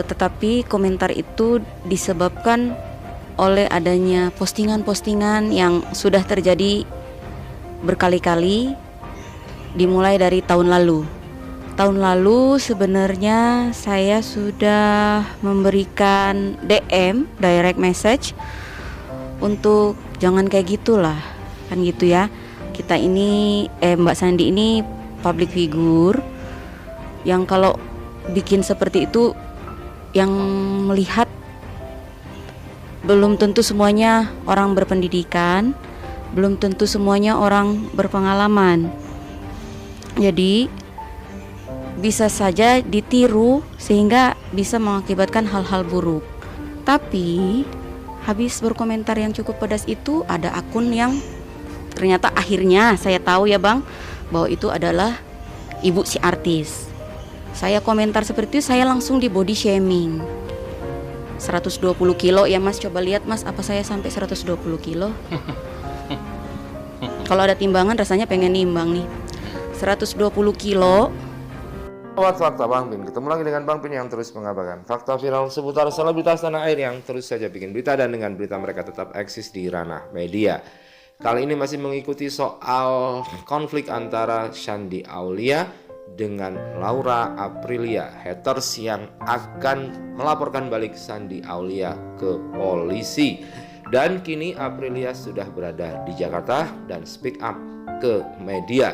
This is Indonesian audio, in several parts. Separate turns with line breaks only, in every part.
tetapi komentar itu disebabkan oleh adanya postingan-postingan yang sudah terjadi berkali-kali dimulai dari tahun lalu. Tahun lalu sebenarnya saya sudah memberikan DM, direct message, untuk jangan kayak gitulah, kan gitu ya. Kita ini Mbak Sandi ini public figure yang kalau bikin seperti itu, yang melihat belum tentu semuanya orang berpendidikan, belum tentu semuanya orang berpengalaman. Jadi bisa saja ditiru sehingga bisa mengakibatkan hal-hal buruk. Tapi habis berkomentar yang cukup pedas itu, ada akun yang ternyata akhirnya saya tahu ya Bang, bahwa itu adalah ibu si artis. Saya komentar seperti itu, saya langsung di body shaming. 120 kilo ya Mas, coba lihat Mas, apa saya sampai 120 kilo? Kalau ada timbangan rasanya pengen nimbang nih. 120 kilo.
Fakta Bang Pin, ketemu lagi dengan Bang Pin yang terus mengabarkan fakta viral seputar selebritas tanah air yang terus saja bikin berita, dan dengan berita mereka tetap eksis di ranah media. Kali ini masih mengikuti soal konflik antara Shandy Aulia dengan Laura Aprilia, haters yang akan melaporkan balik Shandy Aulia ke polisi. Dan kini Aprilia sudah berada di Jakarta dan speak up ke media.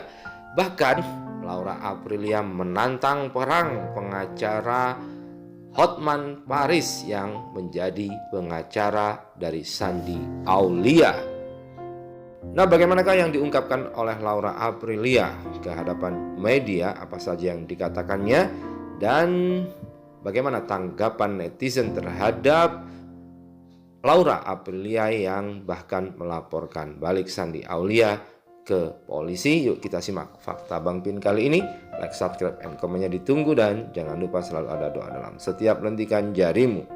Bahkan Laura Aprilia menantang perang pengacara Hotman Paris yang menjadi pengacara dari Shandy Aulia. Nah, bagaimanakah yang diungkapkan oleh Laura Aprilia ke hadapan media, apa saja yang dikatakannya, dan bagaimana tanggapan netizen terhadap Laura Aprilia yang bahkan melaporkan balik Shandy Aulia ke polisi? Yuk kita simak fakta Bang Pin kali ini. Like, subscribe, and komennya ditunggu, dan jangan lupa selalu ada doa dalam setiap lentikan jarimu.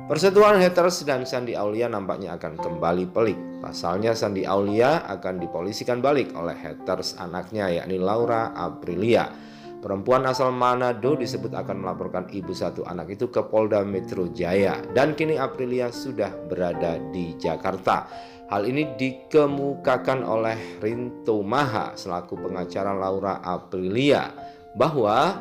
Persetujuan haters dan Shandy Aulia nampaknya akan kembali pelik. Pasalnya Shandy Aulia akan dipolisikan balik oleh haters anaknya, yakni Laura Aprilia. Perempuan asal Manado disebut akan melaporkan ibu satu anak itu ke Polda Metro Jaya, dan kini Aprilia sudah berada di Jakarta. Hal ini dikemukakan oleh Rinto Maha selaku pengacara Laura Aprilia, bahwa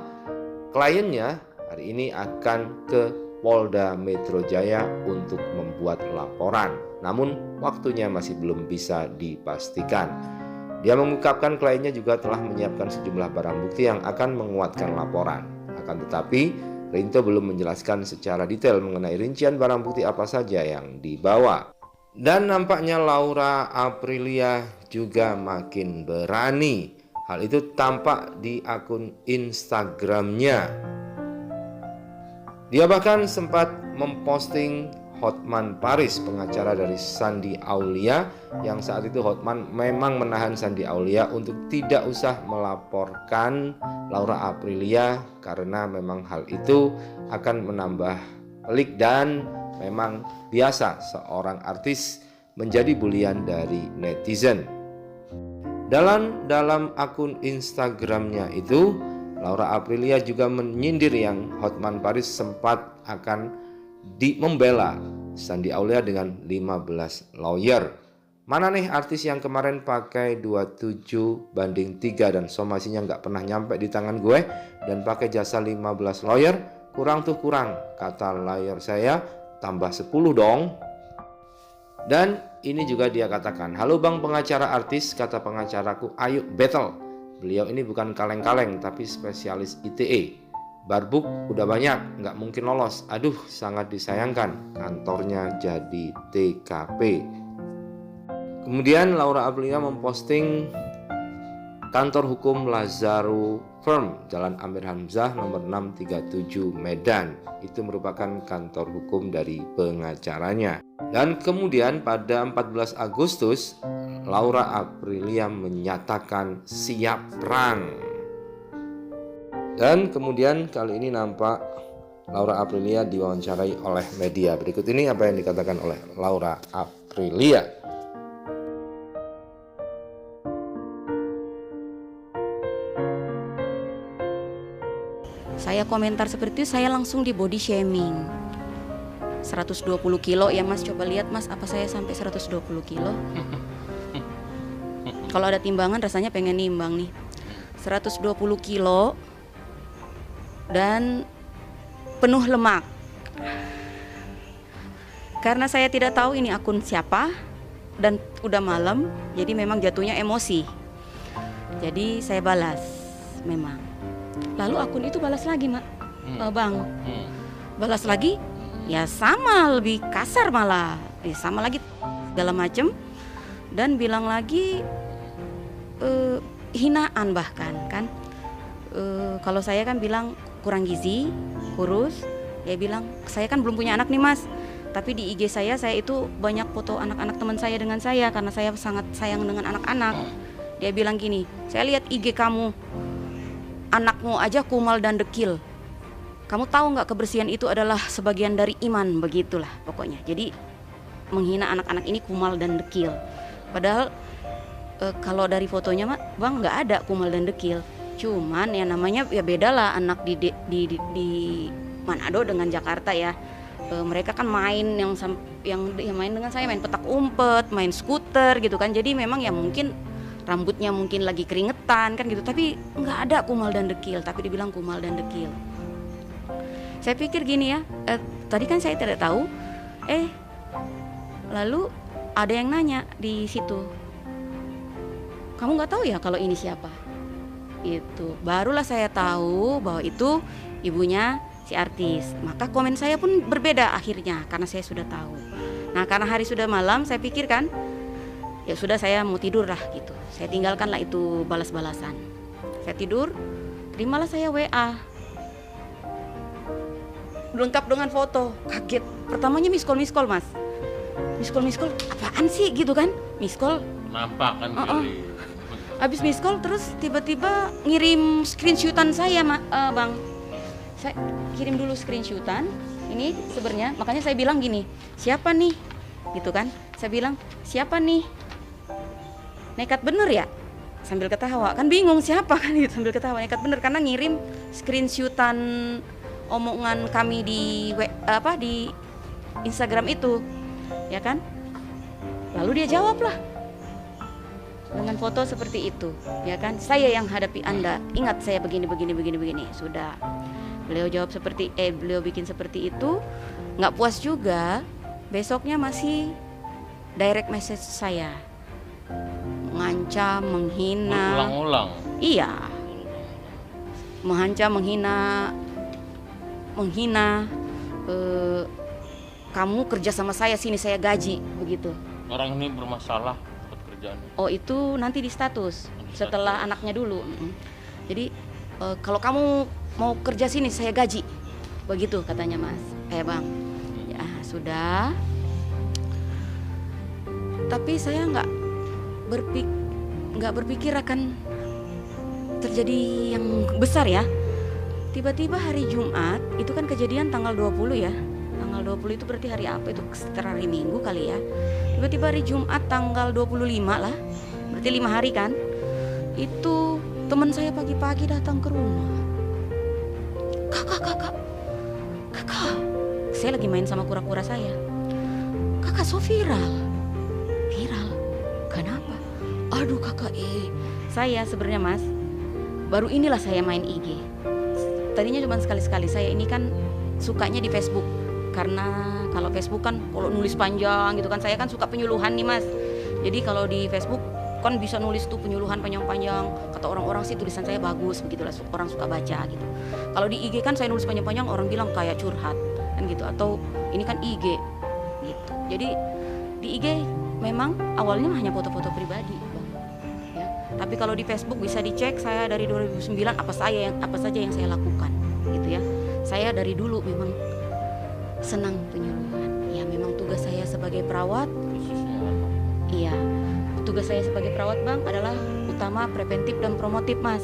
kliennya hari ini akan ke Polda Metro Jaya untuk membuat laporan. Namun waktunya masih belum bisa dipastikan. Dia mengungkapkan kliennya juga telah menyiapkan sejumlah barang bukti yang akan menguatkan laporan. Akan tetapi Rinto belum menjelaskan secara detail mengenai rincian barang bukti apa saja yang dibawa. Dan nampaknya Laura Aprilia juga makin berani. Hal itu tampak di akun Instagramnya. Dia bahkan sempat memposting Hotman Paris, pengacara dari Shandy Aulia, yang saat itu Hotman memang menahan Shandy Aulia untuk tidak usah melaporkan Laura Aprilia karena memang hal itu akan menambah pelik dan memang biasa seorang artis menjadi bulian dari netizen. Dalam akun Instagramnya itu, Laura Aprilia juga menyindir yang Hotman Paris sempat akan membela Shandy Aulia dengan 15 lawyer. Mana nih artis yang kemarin pakai 27/3 dan somasinya nggak pernah nyampe di tangan gue, dan pakai jasa 15 lawyer? Kurang, kata lawyer saya, tambah 10 dong. Dan ini juga dia katakan, halo bang pengacara artis, kata pengacaraku, ayo battle. Beliau ini bukan kaleng-kaleng tapi spesialis ITE. Barbuk udah banyak, nggak mungkin lolos. Aduh, sangat disayangkan, kantornya jadi TKP. Kemudian Laura Aprilia memposting kantor hukum Lazaro Firm, Jalan Amir Hamzah nomor 637 Medan. Itu merupakan kantor hukum dari pengacaranya. Dan kemudian pada 14 Agustus Laura Aprilia menyatakan siap perang. Dan kemudian kali ini nampak Laura Aprilia diwawancarai oleh media. Berikut ini apa yang dikatakan oleh Laura Aprilia.
Saya komentar seperti itu, saya langsung di body shaming. 120 kilo ya mas, coba lihat mas, apa saya sampai 120 kilo? Kalau ada timbangan rasanya pengen nimbang nih. 120 kilo dan penuh lemak. Karena saya tidak tahu ini akun siapa dan udah malam, jadi memang jatuhnya emosi. Jadi saya balas memang. Lalu akun itu balas lagi bang, balas lagi, ya sama, lebih kasar malah, sama lagi segala macem, dan bilang lagi hinaan bahkan kan. Kalau saya kan bilang kurang gizi, kurus, dia bilang saya kan belum punya anak nih mas, tapi di IG saya itu banyak foto anak-anak teman saya dengan saya karena saya sangat sayang dengan anak-anak. Dia bilang gini, saya lihat IG kamu, anakmu aja kumal dan dekil. Kamu tahu nggak kebersihan itu adalah sebagian dari iman, begitulah pokoknya. Jadi menghina anak-anak ini kumal dan dekil. Padahal kalau dari fotonya bang nggak ada kumal dan dekil. Cuman ya namanya ya beda lah anak di Manado dengan Jakarta ya. Mereka kan main yang main dengan saya, main petak umpet, main skuter gitu kan. Jadi memang ya mungkin rambutnya mungkin lagi keringetan kan gitu, tapi nggak ada kumal dan dekil, tapi dibilang kumal dan dekil. Saya pikir gini ya, tadi kan saya tidak tahu, lalu ada yang nanya di situ, kamu nggak tahu ya kalau ini siapa? Itu barulah saya tahu bahwa itu ibunya si artis. Maka komen saya pun berbeda akhirnya karena saya sudah tahu. Nah karena hari sudah malam, saya pikir kan, ya sudah saya mau tidur lah gitu. Saya tinggalkan lah itu balas-balasan. Saya tidur, terimalah saya WA. Lengkap dengan foto, kaget. Pertamanya miss call mas. Miss call, apaan sih gitu kan? Miss call.
Nampak kan
Habis miss call terus tiba-tiba ngirim screenshotan saya bang. Saya kirim dulu screenshotan. Ini sebenarnya, makanya saya bilang gini, siapa nih? Gitu kan? Saya bilang, siapa nih? Nekat bener ya, sambil ketawa kan, bingung siapa kan gitu, sambil ketawa nekat bener karena ngirim screenshotan omongan kami di Instagram itu ya kan. Lalu dia jawab lah dengan foto seperti itu ya kan, saya yang hadapi Anda, ingat saya begini. Sudah beliau jawab beliau bikin seperti itu. Nggak puas juga, besoknya masih direct message saya, mengancam, menghina.
Ulang-ulang.
Iya. Mengancam, menghina. Kamu kerja sama saya sini, saya gaji, begitu.
Orang ini bermasalah buat kerjaan.
Oh itu nanti di status setelah anaknya dulu. Jadi kalau kamu mau kerja sini saya gaji, begitu katanya mas. Bang. Ya sudah. Tapi saya nggak berpikir akan terjadi yang besar ya. Tiba-tiba hari Jumat, itu kan kejadian tanggal 20 ya. Tanggal 20 itu berarti hari apa? Itu sekitar hari Minggu kali ya. Tiba-tiba hari Jumat tanggal 25 lah. Berarti 5 hari kan. Itu teman saya pagi-pagi datang ke rumah. Kakak. Saya lagi main sama kura-kura saya. Kakak so viral. Kenapa? Aduh kakak, saya sebenarnya mas, baru inilah saya main IG. Tadinya cuma sekali-sekali. Saya ini kan sukanya di Facebook, karena kalau Facebook kan kalau nulis panjang gitu kan, saya kan suka penyuluhan nih mas. Jadi kalau di Facebook kan bisa nulis tuh penyuluhan panjang-panjang, kata orang-orang sih tulisan saya bagus, begitulah orang suka baca gitu. Kalau di IG kan saya nulis panjang-panjang, orang bilang kayak curhat kan gitu, atau ini kan IG gitu. Jadi di IG memang awalnya hanya foto-foto pribadi bang, ya. Tapi kalau di Facebook bisa dicek saya dari 2009 apa saja yang saya lakukan gitu ya. Saya dari dulu memang senang penyuluhan. Ya memang tugas saya sebagai perawat. Iya. tugas saya sebagai perawat bang adalah utama preventif dan promotif mas.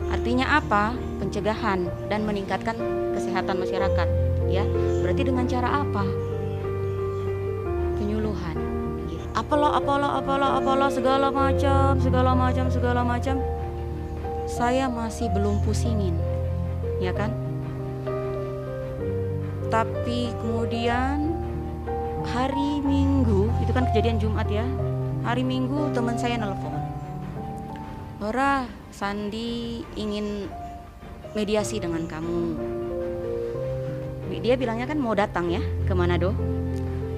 Artinya apa? Pencegahan dan meningkatkan kesehatan masyarakat. Ya, berarti dengan cara apa? Penyuluhan. Gitu. Apalah segala macam. Saya masih belum pusingin, ya kan? Tapi kemudian hari Minggu, itu kan kejadian Jumat ya. Hari Minggu teman saya nelpon. Laura, Sandi ingin mediasi dengan kamu. Dia bilangnya kan mau datang ya ke Manado.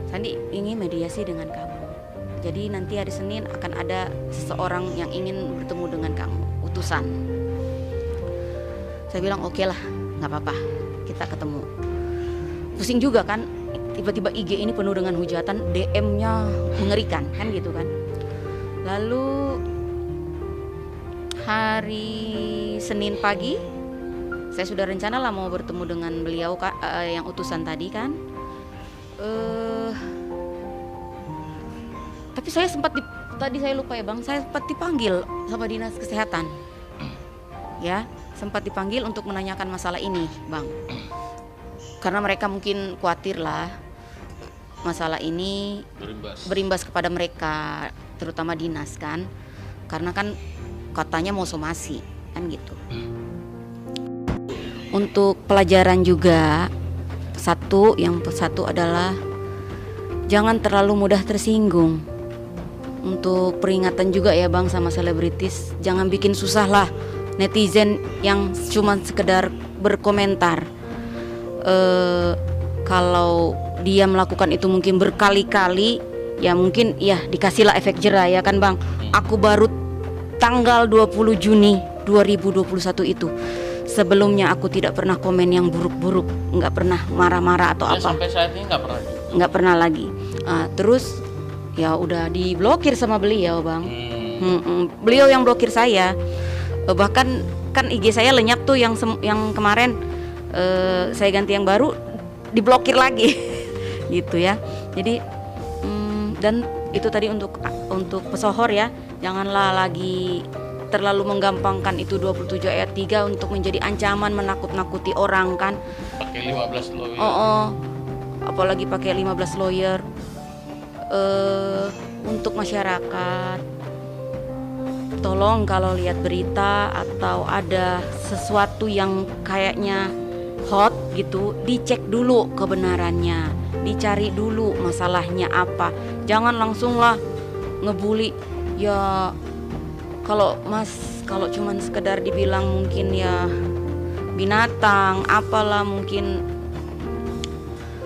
Sandi ingin mediasi dengan kamu. Jadi nanti hari Senin akan ada seseorang yang ingin bertemu dengan kamu, utusan. Saya bilang oke lah, nggak apa-apa, kita ketemu. Pusing juga kan, tiba-tiba IG ini penuh dengan hujatan, DM-nya mengerikan kan gitu kan. Lalu hari Senin pagi saya sudah rencana lah mau bertemu dengan beliau yang utusan tadi kan. Tapi saya tadi saya lupa ya bang, saya sempat dipanggil sama dinas kesehatan. Ya, sempat dipanggil untuk menanyakan masalah ini bang. Karena mereka mungkin khawatir lah masalah ini berimbas kepada mereka, terutama dinas kan. Karena kan katanya mau somasi kan gitu. Untuk pelajaran juga yang satu adalah jangan terlalu mudah tersinggung. Untuk peringatan juga ya bang sama selebritis, jangan bikin susah lah netizen yang cuma sekedar berkomentar. Kalau dia melakukan itu mungkin berkali-kali, ya mungkin ya dikasihlah efek jera ya kan bang. Aku baru tanggal 20 Juni 2021 itu. Sebelumnya aku tidak pernah komen yang buruk-buruk, nggak pernah marah-marah atau apa.
Sampai saat ini nggak pernah.
Nggak pernah lagi. Terus ya udah diblokir sama beliau bang. Beliau yang blokir saya. Bahkan kan IG saya lenyap tuh yang kemarin saya ganti yang baru diblokir lagi gitu ya. Jadi dan itu tadi untuk pesohor ya, janganlah lagi terlalu menggampangkan itu 27 ayat 3 untuk menjadi ancaman menakut-nakuti orang kan.
Pakai 15 lawyer.
Apalagi pakai 15 lawyer. Untuk masyarakat, tolong kalau lihat berita atau ada sesuatu yang kayaknya hot gitu, dicek dulu kebenarannya, dicari dulu masalahnya apa. Jangan langsunglah ngebully. Ya kalau cuman sekedar dibilang mungkin ya binatang, apalah mungkin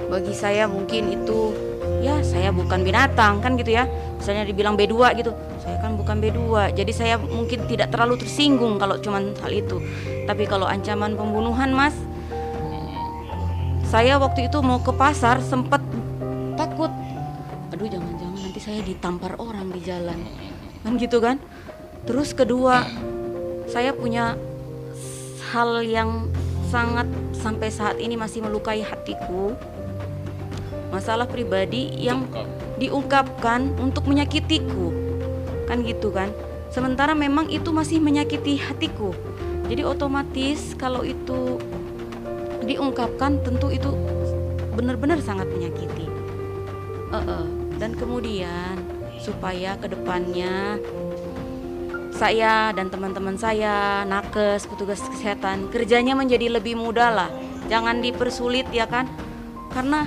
bagi saya mungkin itu ya saya bukan binatang kan gitu ya. Misalnya dibilang B2 gitu, saya kan bukan B2. Jadi saya mungkin tidak terlalu tersinggung kalau cuman hal itu. Tapi kalau ancaman pembunuhan mas, saya waktu itu mau ke pasar sempat takut. Aduh jangan-jangan nanti saya ditampar orang di jalan. Kan gitu kan. Terus kedua, saya punya hal yang sangat sampai saat ini masih melukai hatiku. Masalah pribadi yang diungkapkan untuk menyakitiku, kan gitu kan. Sementara memang itu masih menyakiti hatiku. Jadi otomatis kalau itu diungkapkan tentu itu benar-benar sangat menyakiti. Dan kemudian supaya kedepannya saya dan teman-teman saya, nakes, petugas kesehatan kerjanya menjadi lebih mudah lah. Jangan dipersulit ya kan. Karena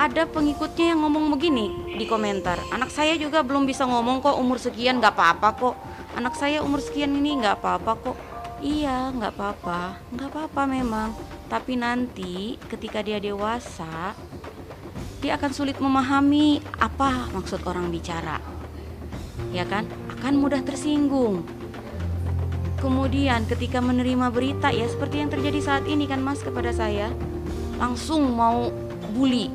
ada pengikutnya yang ngomong begini di komentar, anak saya juga belum bisa ngomong kok, umur sekian nggak apa-apa kok, anak saya umur sekian ini nggak apa-apa kok. Iya nggak apa-apa memang, tapi nanti ketika dia dewasa dia akan sulit memahami apa maksud orang bicara, ya kan, akan mudah tersinggung. Kemudian ketika menerima berita ya seperti yang terjadi saat ini kan mas kepada saya, langsung mau bully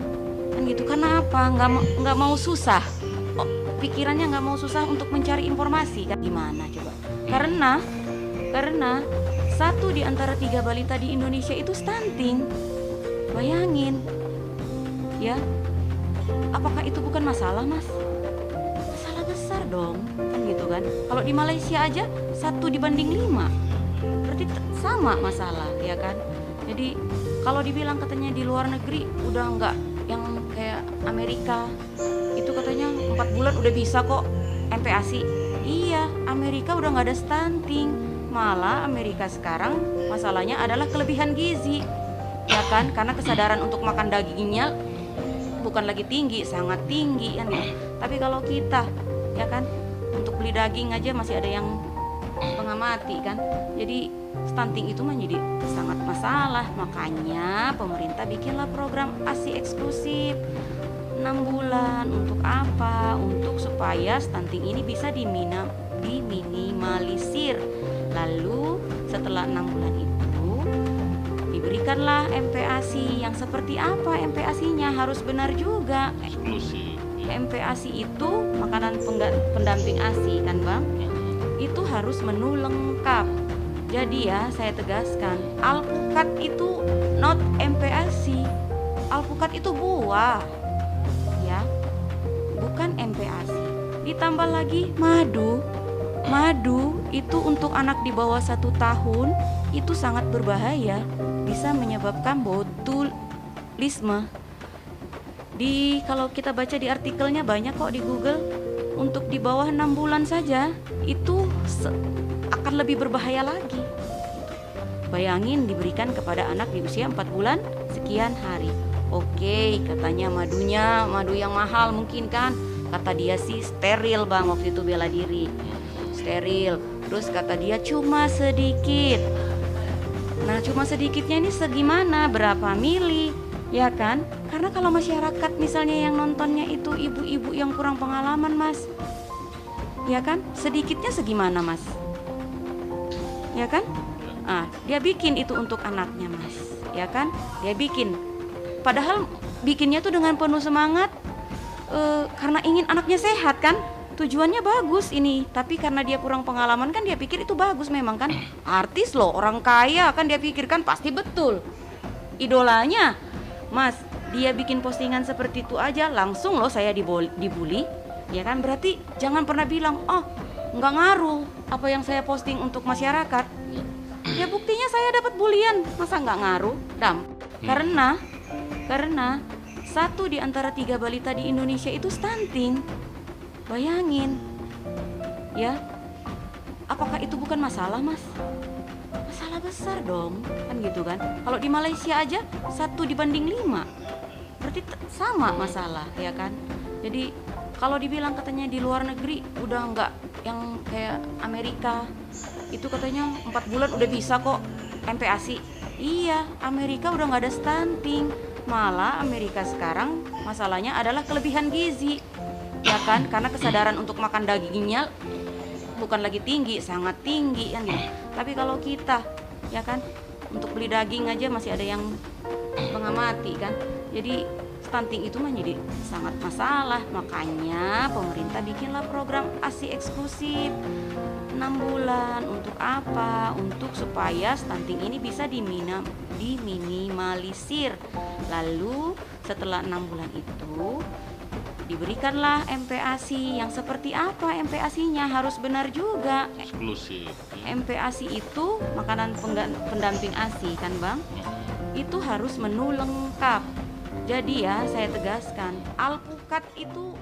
kan gitu. Karena apa? Nggak mau susah. Pikirannya nggak mau susah untuk mencari informasi kan. Gimana coba? Karena 1 di antara 3 balita di Indonesia itu stunting. Bayangin ya, apakah itu bukan masalah mas? Masalah besar dong, kan gitu kan. Kalau di Malaysia aja 1:5, berarti sama masalah, ya kan. Jadi kalau dibilang katanya di luar negeri udah nggak yang kayak Amerika, itu katanya 4 bulan udah bisa kok MPASI. Iya, Amerika udah nggak ada stunting, malah Amerika sekarang masalahnya adalah kelebihan gizi, ya kan, karena kesadaran untuk makan dagingnya bukan lagi tinggi, sangat tinggi kan ya. Tapi kalau kita, ya kan, untuk beli daging aja masih ada yang setengah mati kan. Jadi stunting itu menjadi sangat masalah. Makanya pemerintah bikinlah program ASI eksklusif 6 bulan. Untuk apa? Untuk supaya stunting ini bisa diminimalisir. Lalu setelah 6 bulan itu diberikanlah MPASI. Yang seperti apa MPASI-nya? Harus benar juga.
Eksklusif.
MPASI itu makanan pendamping ASI kan Bang? Itu harus menu lengkap. Jadi ya saya tegaskan, alpukat itu not MPASI. Alpukat itu buah, ya, bukan MPASI. Ditambah lagi madu. Madu itu untuk anak di bawah 1 tahun itu sangat berbahaya, bisa menyebabkan botulisme. Kalau kita baca di artikelnya banyak kok di Google, untuk di bawah 6 bulan saja itu akan lebih berbahaya lagi. Bayangin diberikan kepada anak di usia 4 bulan sekian hari. Oke, katanya madu yang mahal mungkin kan. Kata dia sih steril Bang, waktu itu bela diri. Steril. Terus kata dia cuma sedikit. Nah, cuma sedikitnya ini segimana? Berapa mili? Ya kan? Karena kalau masyarakat misalnya yang nontonnya itu ibu-ibu yang kurang pengalaman Mas, ya kan? Sedikitnya segimana Mas? Ya kan? Dia bikin itu untuk anaknya Mas, ya kan? Dia bikin. Padahal bikinnya tuh dengan penuh semangat, karena ingin anaknya sehat kan? Tujuannya bagus ini, tapi karena dia kurang pengalaman kan dia pikir itu bagus memang kan? Artis loh, orang kaya kan dia pikirkan pasti betul. Idolanya, Mas, dia bikin postingan seperti itu aja langsung loh saya dibully, ya kan? Berarti jangan pernah bilang, oh nggak ngaruh apa yang saya posting untuk masyarakat. Ya buktinya saya dapat bulian, masa nggak ngaruh, Dam? Karena 1 di antara 3 balita di Indonesia itu stunting. Bayangin, ya, apakah itu bukan masalah Mas? Masalah besar dong, kan gitu kan. Kalau di Malaysia aja 1:5, berarti sama masalah, ya kan. Jadi kalau dibilang katanya di luar negeri udah nggak yang kayak Amerika, itu katanya 4 bulan udah bisa kok MPASI. Iya, Amerika udah nggak ada stunting, malah Amerika sekarang masalahnya adalah kelebihan gizi, ya kan, karena kesadaran untuk makan dagingnya bukan lagi tinggi, sangat tinggi kan gitu. Tapi kalau kita, ya kan, untuk beli daging aja masih ada yang setengah mati kan. Jadi stunting itu menjadi sangat masalah. Makanya pemerintah bikinlah program ASI eksklusif 6 bulan. Untuk apa? Untuk supaya stunting ini bisa diminimalisir. Lalu setelah 6 bulan itu diberikanlah MPASI. Yang seperti apa MPASI-nya? Harus benar juga.
Eksklusif.
MPASI itu makanan pendamping ASI kan Bang? Itu harus menu lengkap. Jadi ya saya tegaskan, alpukat itu